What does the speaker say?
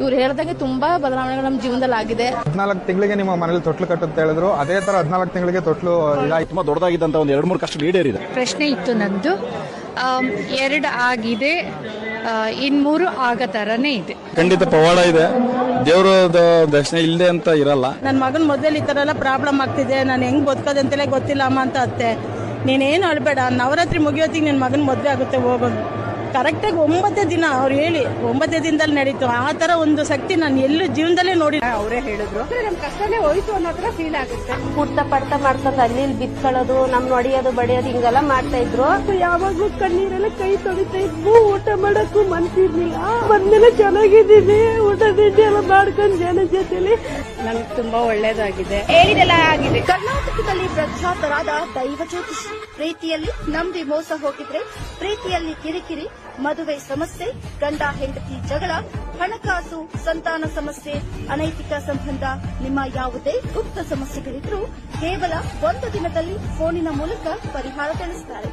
ಇವ್ರು ಹೇಳ್ದಂಗೆ ತುಂಬಾ ಬದಲಾವಣೆಗಳು ನಮ್ಮ ಜೀವನದಲ್ಲಿ ಆಗಿದೆ. 14 ತಿಂಗಳಿಗೆ ನಿಮ್ಮ ಮನೇಲಿ ತೊಟ್ಲು ಕಟ್ಟು ಅಂತ ಹೇಳಿದ್ರು, ಅದೇ ತರ 14 ತಿಂಗಳಿಗೆ ತೊಟ್ಲು ತುಂಬಾ ದೊಡ್ಡದಾಗಿದ್ದಂತ ಒಂದು 2-3 ಕಷ್ಟ ಈಡೇರಿದೆ. ಪ್ರಶ್ನೆ ಇತ್ತು ನಂದು, 2 ಆಗಿದೆ, ಇನ್ 3 ಆಗೋ ತರನೇ ಇದೆ. ಖಂಡಿತ ಪವಾಡ ಇದೆ, ದೇವರ ದರ್ಶನ ಇಲ್ಲದೆ ಅಂತ ಇರಲ್ಲ. ನನ್ನ ಮಗನ ಮೊದಲು ಈ ತರ ಎಲ್ಲ ಪ್ರಾಬ್ಲಮ್ ಆಗ್ತಿದೆ, ನಾನು ಹೆಂಗ್ ಬದುಕೋದಂತಲೇ ಗೊತ್ತಿಲ್ಲ ಅಮ್ಮ ಅಂತ ಅತ್ತೆ. ನೀನೇನು ಅಳ್ಬೇಡ, ನವರಾತ್ರಿ ಮುಗಿಯೋತಿಗೆ ನಿನ್ನ ಮಗನ ಮದುವೆ ಆಗುತ್ತೆ, ಹೋಗೋದು ಕರೆಕ್ಟಾಗಿ 9 ದಿನ ಅವ್ರು ಹೇಳಿ 9 ದಿನದಲ್ಲಿ ನಡೀತು. ಆ ತರ ಒಂದು ಶಕ್ತಿ ನಾನು ಎಲ್ಲೂ ಜೀವನದಲ್ಲೇ ನೋಡಿ. ಅವರೇ ಹೇಳಿದ್ರು ನಮ್ ಕಷ್ಟನೇ ಹೋಯ್ತು ಅನ್ನೋ ತರ ಫೀಲ್ ಆಗುತ್ತೆ. ಪುಟ್ಟ ಪಡ್ತ ಮಾಡ್ಕೊಂಡು ಅಲ್ಲಿ ಬಿತ್ಕೊಳ್ಳೋದು, ನಮ್ ಹೊಡಿಯೋದು ಬಡಿಯೋದು ಹಿಂಗೆಲ್ಲ ಮಾಡ್ತಾ ಇದ್ರು. ಯಾವಾಗ್ಲೂ ಕಣ್ಣೀರೆಲ್ಲ ಕೈ ತೊಳಿತಾ ಇದ್ವು, ಊಟ ಮಾಡಕ್ಕೂ ಮನ್ಸಿರ್ಲಿಲ್ಲ. ಬಂದ್ಮೇಲೆ ಚೆನ್ನಾಗಿದ್ದೀನಿ, ಊಟ ತಿಂಡಿ ಎಲ್ಲ ಮಾಡ್ಕೊಂಡು ಜನ ಜೊತೆಲಿ ನನ್ಗೆ ತುಂಬಾ ಒಳ್ಳೇದಾಗಿದೆ, ಹೇಳಿದೆಲ್ಲ ಆಗಿದೆ. ಕರ್ನಾಟಕದಲ್ಲಿ ಪ್ರಖ್ಯಾತರಾದ ದೈವ ಜ್ಯೋತಿಷಿ. ಪ್ರೀತಿಯಲ್ಲಿ ನಂಬಿ ಮೋಸ ಹೋಗಿದ್ರೆ, ಪ್ರೀತಿಯಲ್ಲಿ ಕಿರಿಕಿರಿ, ಮದುವೆ ಸಮಸ್ಯೆ, ಗಂಡ ಹೆಂಡತಿ ಜಗಳ, ಹಣಕಾಸು, ಸಂತಾನ ಸಮಸ್ಯೆ, ಅನೈತಿಕ ಸಂಬಂಧ, ನಿಮ್ಮ ಯಾವುದೇ ಗುಪ್ತ ಸಮಸ್ಯೆಗಳಿದ್ರೂ ಕೇವಲ 1 ದಿನದಲ್ಲಿ ಫೋನಿನ ಮೂಲಕ ಪರಿಹಾರ ತಿಳಿಸುತ್ತಾರೆ.